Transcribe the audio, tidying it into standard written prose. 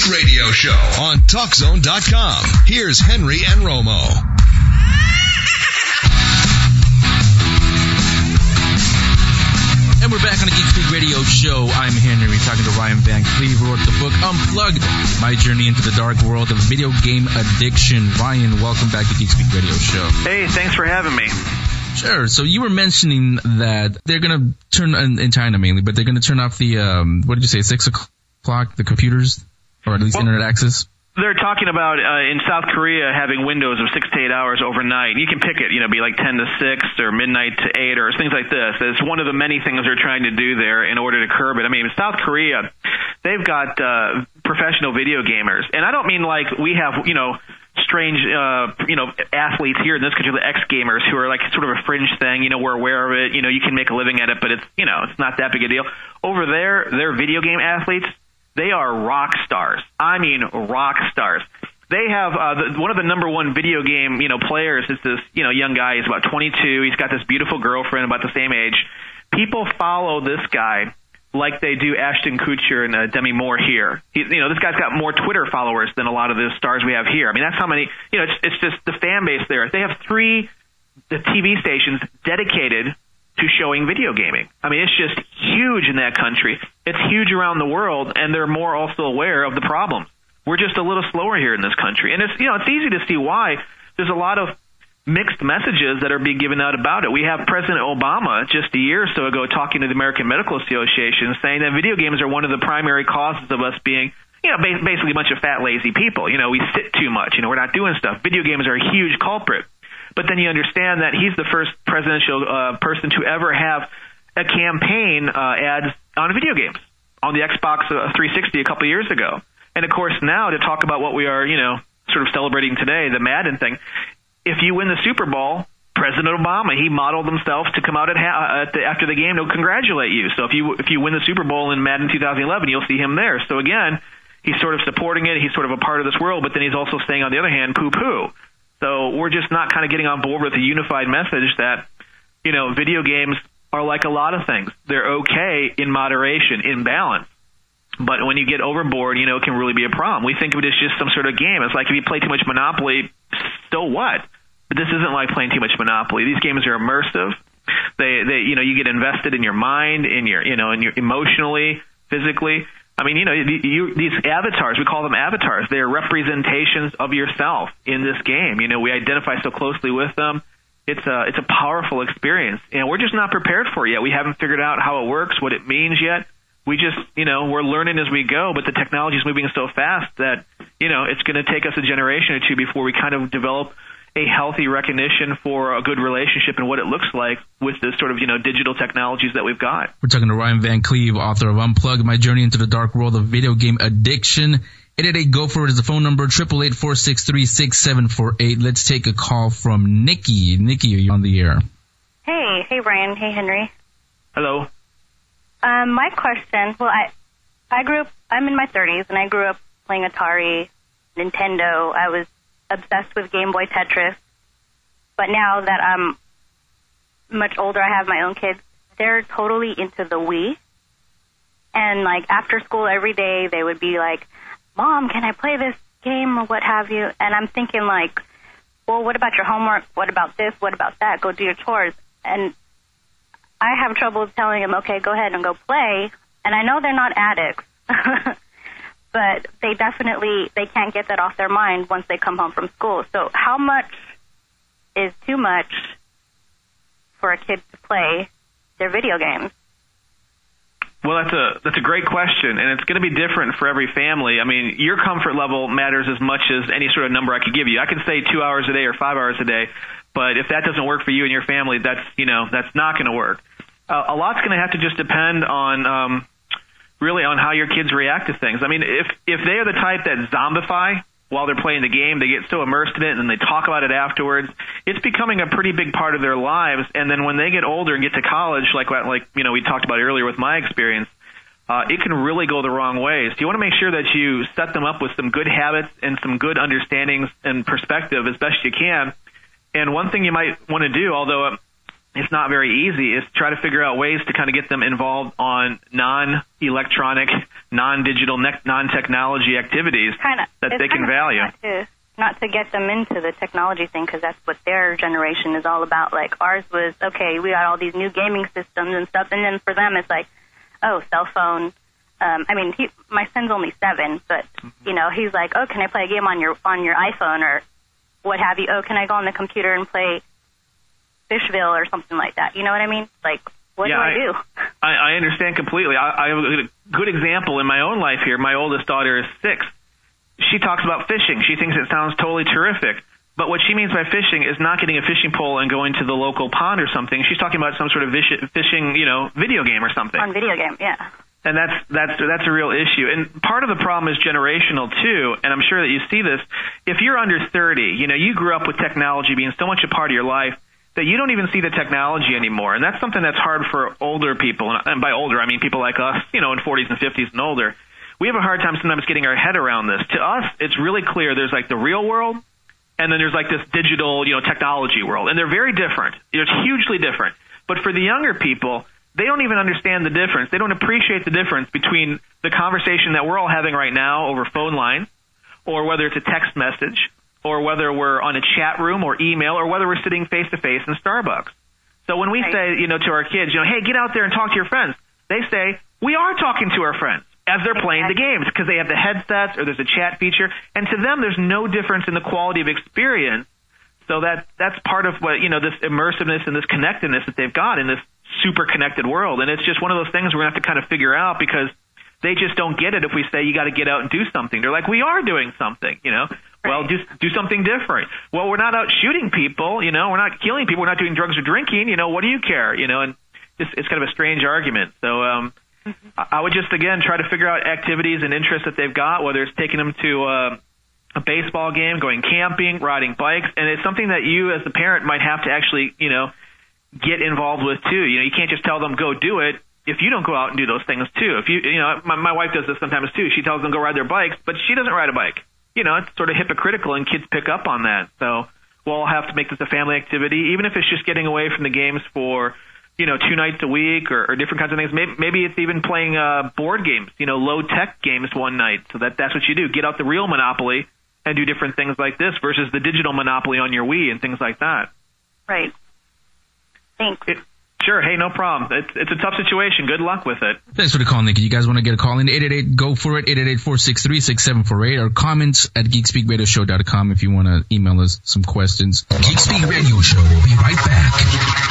Geek Radio Show on TalkZone.com. Here's Henry and Romo. And we're back on the Geek Speak Radio Show. I'm Henry, talking to Ryan Van Cleave, who wrote the book Unplugged, My Journey into the Dark World of Video Game Addiction. Ryan, welcome back to Geek Speak Radio Show. Hey, thanks for having me. Sure. So you were mentioning that they're going to turn, in China mainly, but they're going to turn off the, what did you say, 6 o'clock, the computers, or at least internet access? They're talking about in South Korea having windows of 6 to 8 hours overnight. You can pick it, be like 10 to 6 or midnight to 8 or things like this. It's one of the many things they're trying to do there in order to curb it. I mean, South Korea, they've got professional video gamers. And I don't mean like we have, strange, athletes here in this country, the ex-gamers who are like sort of a fringe thing. We're aware of it. You can make a living at it, but it's, it's not that big a deal. Over there, they're video game athletes. They are rock stars. I mean, rock stars. They have one of the number one video game, players is this, young guy. He's about 22. He's got this beautiful girlfriend about the same age. People follow this guy like they do Ashton Kutcher and Demi Moore here. This guy's got more Twitter followers than a lot of the stars we have here. I mean, that's how many, it's just the fan base there. They have 3 TV stations dedicated to showing video gaming. I mean, it's just huge in that country. It's huge around the world, and they're more also aware of the problems. We're just a little slower here in this country. And it's, it's easy to see why. There's a lot of mixed messages that are being given out about it. We have President Obama just a year or so ago talking to the American Medical Association saying that video games are one of the primary causes of us being, basically a bunch of fat, lazy people. We sit too much. We're not doing stuff. Video games are a huge culprit. But then you understand that he's the first presidential person to ever have a campaign ads on video games on the Xbox 360 a couple years ago. And, of course, now to talk about what we are, sort of celebrating today, the Madden thing, if you win the Super Bowl, President Obama, he modeled himself to come out after the game to congratulate you. So if you win the Super Bowl in Madden 2011, you'll see him there. So, again, he's sort of supporting it. He's sort of a part of this world. But then he's also saying, on the other hand, poo-poo. So we're just not kind of getting on board with a unified message that, video games are like a lot of things. They're okay in moderation, in balance. But when you get overboard, it can really be a problem. We think of it as just some sort of game. It's like if you play too much Monopoly, so what? But this isn't like playing too much Monopoly. These games are immersive. They you get invested in your mind, in your emotionally, physically. I mean, these avatars, we call them avatars. They are representations of yourself in this game. We identify so closely with them. It's a powerful experience, and we're just not prepared for it yet. We haven't figured out how it works, what it means yet. We just, we're learning as we go, but the technology is moving so fast that, it's going to take us a generation or two before we kind of develop a healthy recognition for a good relationship and what it looks like with this sort of, digital technologies that we've got. We're talking to Ryan Van Cleave, author of Unplugged, My Journey into the Dark World of Video Game Addiction. 888-GO-FOR-IT is the phone number, 888-463-6748. Let's take a call from Nikki. Nikki, are you on the air? Hey, Ryan. Hey, Henry. Hello. My question, I'm in my 30s, and I grew up playing Atari, Nintendo. I was obsessed with Game Boy Tetris. But now that I'm much older, I have my own kids, they're totally into the Wii. And, after school every day, they would be like, Mom, can I play this game or what have you? And I'm thinking, well, what about your homework? What about this? What about that? Go do your chores. And I have trouble telling them, okay, go ahead and go play. And I know they're not addicts, but they can't get that off their mind once they come home from school. So how much is too much for a kid to play their video games? Well, that's a great question, and it's going to be different for every family. I mean, your comfort level matters as much as any sort of number I could give you. I could say 2 hours a day or 5 hours a day, but if that doesn't work for you and your family, that's not going to work. A lot's going to have to just depend on really on how your kids react to things. I mean, if they are the type that zombify while they're playing the game, they get so immersed in it and then they talk about it afterwards, it's becoming a pretty big part of their lives. And then when they get older and get to college, like we talked about earlier with my experience, it can really go the wrong way. So you want to make sure that you set them up with some good habits and some good understandings and perspective as best you can. And one thing you might want to do, although it's not very easy, is try to figure out ways to kind of get them involved on non-electronic, non-digital, non-technology activities that they can value. Not to get them into the technology thing, because that's what their generation is all about. Like, ours was, okay, we got all these new gaming systems and stuff, and then for them it's like, oh, cell phone. I mean, my son's only 7, but, you know, he's like, oh, can I play a game on your iPhone or what have you? Oh, can I go on the computer and play Fishville or something like that? You know what I mean? Like, what do I do? I understand completely. I have a good example in my own life here. My oldest daughter is 6. She talks about fishing. She thinks it sounds totally terrific. But what she means by fishing is not getting a fishing pole and going to the local pond or something. She's talking about some sort of fishing, you know, video game or something. On video game, yeah. And that's a real issue. And part of the problem is generational too, and I'm sure that you see this. If you're under 30, you know, you grew up with technology being so much a part of your life that you don't even see the technology anymore. And that's something that's hard for older people. And by older, I mean people like us, you know, in 40s and 50s and older. We have a hard time sometimes getting our head around this. To us, it's really clear there's like the real world, and then there's like this digital, you know, technology world. And they're very different. It's hugely different. But for the younger people, they don't even understand the difference. They don't appreciate the difference between the conversation that we're all having right now over phone lines, or whether it's a text message, or whether we're on a chat room or email, or whether we're sitting face-to-face in Starbucks. So when we say, you know, to our kids, you know, hey, get out there and talk to your friends, they say, we are talking to our friends as they're playing the games, because they have the headsets or there's a chat feature. And to them, there's no difference in the quality of experience. So that's part of what, you know, this immersiveness and this connectedness that they've got in this super connected world. And it's just one of those things we're going to have to kind of figure out, because they just don't get it if we say you got to get out and do something. They're like, we are doing something, you know. Well, do something different. Well, we're not out shooting people, you know. We're not killing people. We're not doing drugs or drinking, you know. What do you care, you know? And it's kind of a strange argument. So I would just, again, try to figure out activities and interests that they've got, whether it's taking them to a baseball game, going camping, riding bikes. And it's something that you as the parent might have to actually, you know, get involved with too. You know, you can't just tell them go do it if you don't go out and do those things too. If you know, my wife does this sometimes too. She tells them go ride their bikes, but she doesn't ride a bike. You know, it's sort of hypocritical, and kids pick up on that. So we'll have to make this a family activity, even if it's just getting away from the games for, you know, 2 nights a week or different kinds of things. Maybe it's even playing board games, you know, low-tech games one night. So that's what you do. Get out the real Monopoly and do different things like this versus the digital Monopoly on your Wii and things like that. Right. Thanks. Sure. Hey, no problem. It's a tough situation. Good luck with it. Thanks for the call, Nikki. You guys want to get a call in? 888, go for it. 888-463-6748 or comments at geekspeakradioshow.com if you want to email us some questions. Geek Speak Radio Show will be right back.